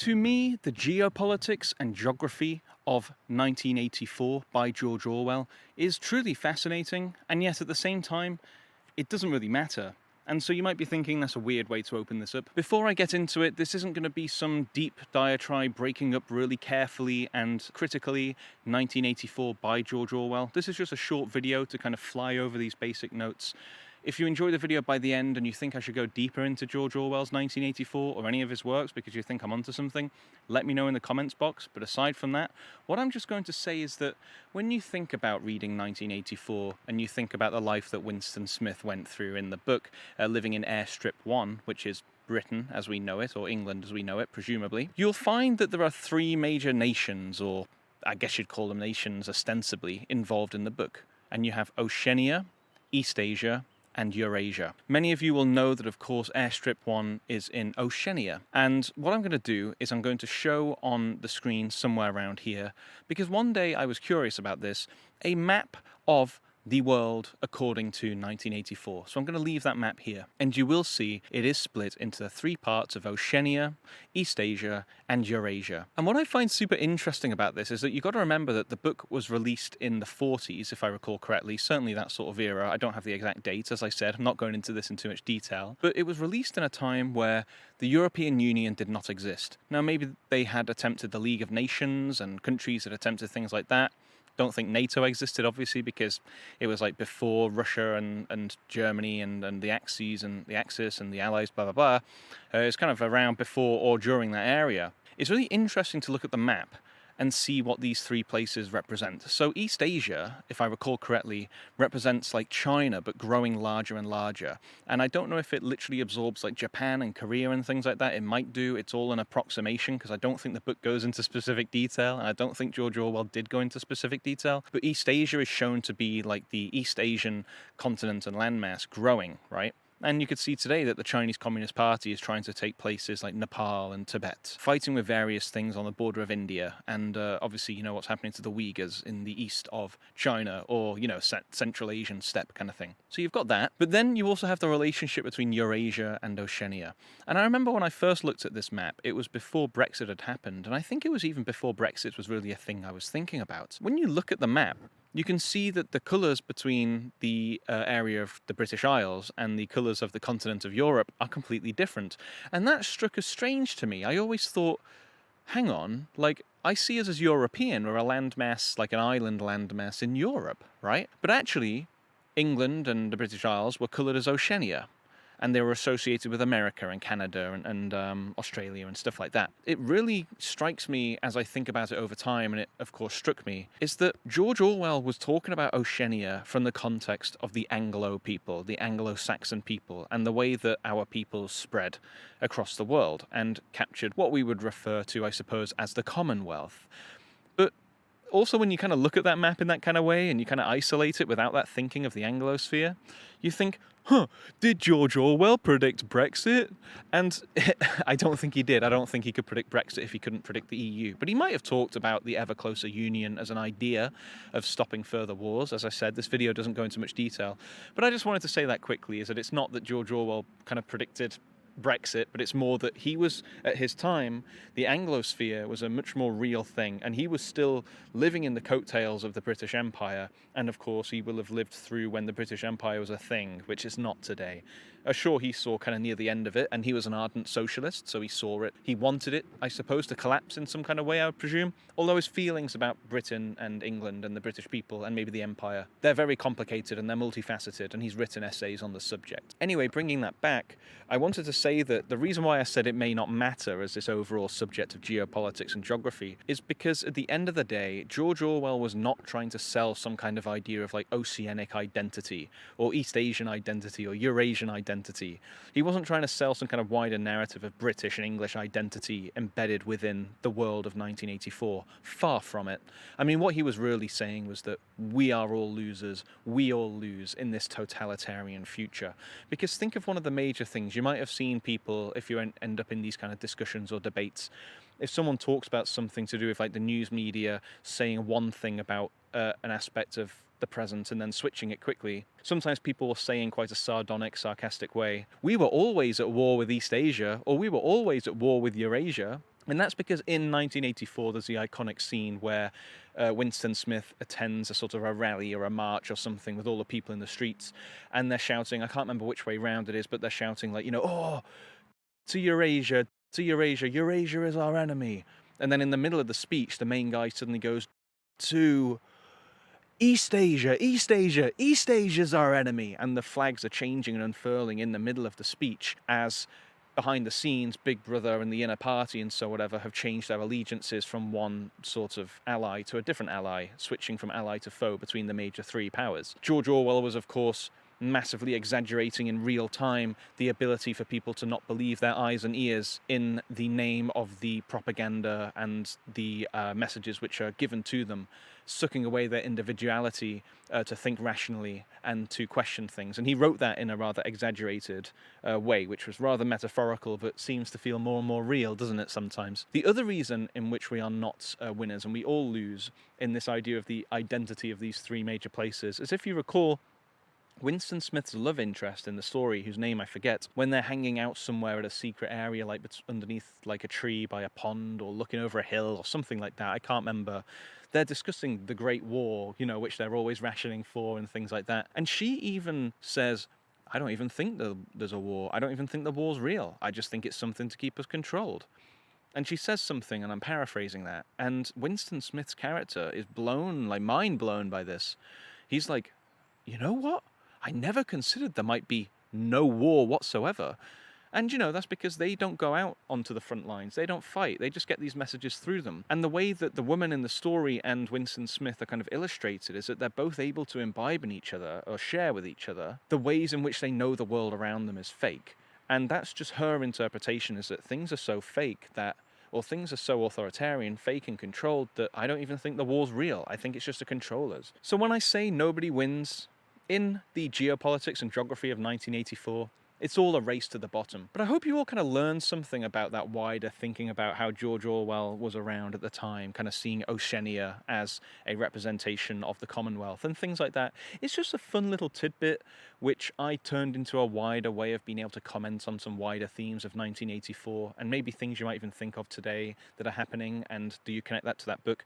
To me, the geopolitics and geography of 1984 by George Orwell is truly fascinating, and yet at the same time, it doesn't really matter. And so you might be thinking that's a weird way to open this up. Before I get into it, this isn't going to be some deep diatribe breaking up really carefully and critically 1984 by George Orwell. This is just a short video to kind of fly over these basic notes. If you enjoy the video by the end and you think I should go deeper into George Orwell's 1984 or any of his works because you think I'm onto something, let me know in the comments box. But aside from that, what I'm just going to say is that when you think about reading 1984 and you think about the life that Winston Smith went through in the book, living in Airstrip 1, which is Britain as we know it, or England as we know it, presumably, you'll find that there are three major nations, or I guess you'd call them nations ostensibly, involved in the book. And you have Oceania, Eastasia, and Eurasia. Many of you will know that, of course, Airstrip 1 is in Oceania. And what I'm going to do is I'm going to show on the screen somewhere around here, because one day I was curious about this, a map of the world according to 1984. So I'm going to leave that map here. And you will see it is split into the three parts of Oceania, Eastasia, and Eurasia. And what I find super interesting about this is that you've got to remember that the book was released in the 40s, if I recall correctly, certainly that sort of era. I don't have the exact dates, as I said. I'm not going into this in too much detail. But it was released in a time where the European Union did not exist. Now, maybe they had attempted the League of Nations and countries had attempted things like that. Don't think NATO existed, obviously, because it was like before Russia and Germany and the Axis and the Allies, blah, blah, blah. It's kind of around before or during that area. It's really interesting to look at the map and see what these three places represent. So Eastasia, if I recall correctly, represents like China, but growing larger and larger. And I don't know if it literally absorbs like Japan and Korea and things like that. It might do. It's all an approximation, because I don't think the book goes into specific detail, and I don't think George Orwell did go into specific detail. But Eastasia is shown to be like the East Asian continent and landmass growing, right? And you could see today that the Chinese Communist Party is trying to take places like Nepal and Tibet, fighting with various things on the border of India. And obviously, you know what's happening to the Uyghurs in the east of China, or, you know, Central Asian steppe kind of thing. So you've got that. But then you also have the relationship between Eurasia and Oceania. And I remember when I first looked at this map, it was before Brexit had happened. And I think it was even before Brexit was really a thing I was thinking about. When you look at the map, you can see that the colours between the area of the British Isles and the colours of the continent of Europe are completely different. And that struck as strange to me. I always thought, hang on, like, I see us as European, or a landmass, like an island landmass in Europe, right? But actually, England and the British Isles were coloured as Oceania. And they were associated with America and Canada and Australia and stuff like that. It really strikes me as I think about it over time, and it of course struck me, is that George Orwell was talking about Oceania from the context of the Anglo people, the Anglo-Saxon people, and the way that our peoples spread across the world and captured what we would refer to, I suppose, as the Commonwealth. But also, when you kind of look at that map in that kind of way and you kind of isolate it without that thinking of the Anglosphere, you think, did George Orwell predict Brexit? And I don't think he did. I don't think he could predict Brexit if he couldn't predict the EU. But he might have talked about the ever closer union as an idea of stopping further wars. As I said, this video doesn't go into much detail. But I just wanted to say that quickly, is that it's not that George Orwell kind of predicted Brexit, but it's more that he was, at his time, the Anglosphere was a much more real thing, and he was still living in the coattails of the British Empire, and of course he will have lived through when the British Empire was a thing, which is not today. Sure, he saw kind of near the end of it, and he was an ardent socialist, so he saw it. He wanted it, I suppose, to collapse in some kind of way, I would presume, although his feelings about Britain and England and the British people and maybe the Empire, they're very complicated and they're multifaceted, and he's written essays on the subject. Anyway, bringing that back, I wanted to say that the reason why I said it may not matter as this overall subject of geopolitics and geography is because at the end of the day, George Orwell was not trying to sell some kind of idea of like oceanic identity or East Asian identity or Eurasian identity. He wasn't trying to sell some kind of wider narrative of British and English identity embedded within the world of 1984. Far from it. I mean, what he was really saying was that we are all losers, we all lose in this totalitarian future. Because think of one of the major things. You might have seen people, if you end up in these kind of discussions or debates, if someone talks about something to do with like the news media saying one thing about an aspect of the present and then switching it quickly, sometimes people will say in quite a sardonic, sarcastic way, we were always at war with East Asia, or we were always at war with Eurasia. And that's because in 1984, there's the iconic scene where Winston Smith attends a sort of a rally or a march or something with all the people in the streets, and they're shouting, I can't remember which way round it is, but they're shouting like, oh, to Eurasia, Eurasia is our enemy. And then in the middle of the speech, the main guy suddenly goes, to East Asia, East Asia, East Asia's our enemy. And the flags are changing and unfurling in the middle of the speech as behind the scenes, Big Brother and the inner party and so whatever have changed their allegiances from one sort of ally to a different ally, switching from ally to foe between the major three powers. George Orwell was, of course, massively exaggerating in real time the ability for people to not believe their eyes and ears in the name of the propaganda and the messages which are given to them, sucking away their individuality to think rationally and to question things. And he wrote that in a rather exaggerated way, which was rather metaphorical, but seems to feel more and more real, doesn't it, sometimes? The other reason in which we are not winners, and we all lose in this idea of the identity of these three major places, is, if you recall, Winston Smith's love interest in the story, whose name I forget, when they're hanging out somewhere at a secret area, like underneath like a tree by a pond or looking over a hill or something like that, I can't remember, they're discussing the Great War, which they're always rationing for and things like that. And she even says, I don't even think there's a war. I don't even think the war's real. I just think it's something to keep us controlled. And she says something, and I'm paraphrasing that, and Winston Smith's character is blown, like mind blown by this. He's like, you know what? I never considered there might be no war whatsoever. And, that's because they don't go out onto the front lines. They don't fight. They just get these messages through them. And the way that the woman in the story and Winston Smith are kind of illustrated is that they're both able to imbibe in each other or share with each other the ways in which they know the world around them is fake. And that's just her interpretation, is that things are so fake that, or things are so authoritarian, fake and controlled, that I don't even think the war's real. I think it's just the controllers. So when I say nobody wins, in the Geopolitics and Geography of 1984, it's all a race to the bottom. But I hope you all kind of learned something about that wider thinking about how George Orwell was around at the time, kind of seeing Oceania as a representation of the Commonwealth and things like that. It's just a fun little tidbit which I turned into a wider way of being able to comment on some wider themes of 1984 and maybe things you might even think of today that are happening, and do you connect that to that book?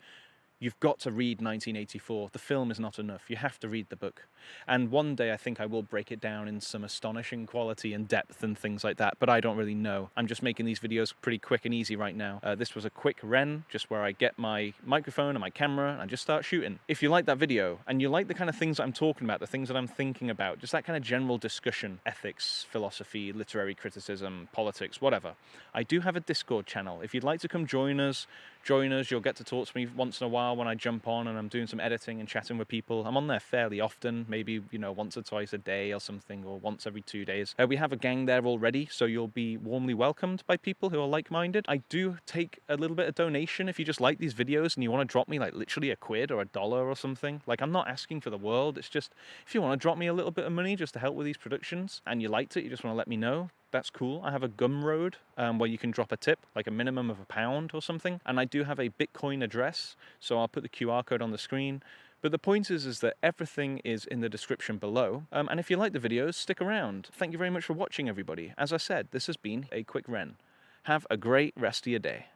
You've got to read 1984. The film is not enough. You have to read the book. And one day I think I will break it down in some astonishing quality and depth and things like that, but I don't really know. I'm just making these videos pretty quick and easy right now. This was a quick Wren, just where I get my microphone and my camera and I just start shooting. If you like that video and you like the kind of things that I'm talking about, the things that I'm thinking about, just that kind of general discussion, ethics, philosophy, literary criticism, politics, whatever, I do have a Discord channel. If you'd like to come join us, you'll get to talk to me once in a while when I jump on and I'm doing some editing and chatting with people. I'm on there fairly often, maybe, once or twice a day or something, or once every 2 days. We have a gang there already, so you'll be warmly welcomed by people who are like-minded. I do take a little bit of donation if you just like these videos and you want to drop me like literally £1 or $1 or something. Like, I'm not asking for the world. It's just, if you want to drop me a little bit of money just to help with these productions and you liked it, you just want to let me know, that's cool. I have a Gumroad where you can drop a tip, like a minimum of £1 or something. And I do have a Bitcoin address, so I'll put the QR code on the screen. But the point is that everything is in the description below. And if you like the videos, stick around. Thank you very much for watching, everybody. As I said, this has been a quick Wren. Have a great rest of your day.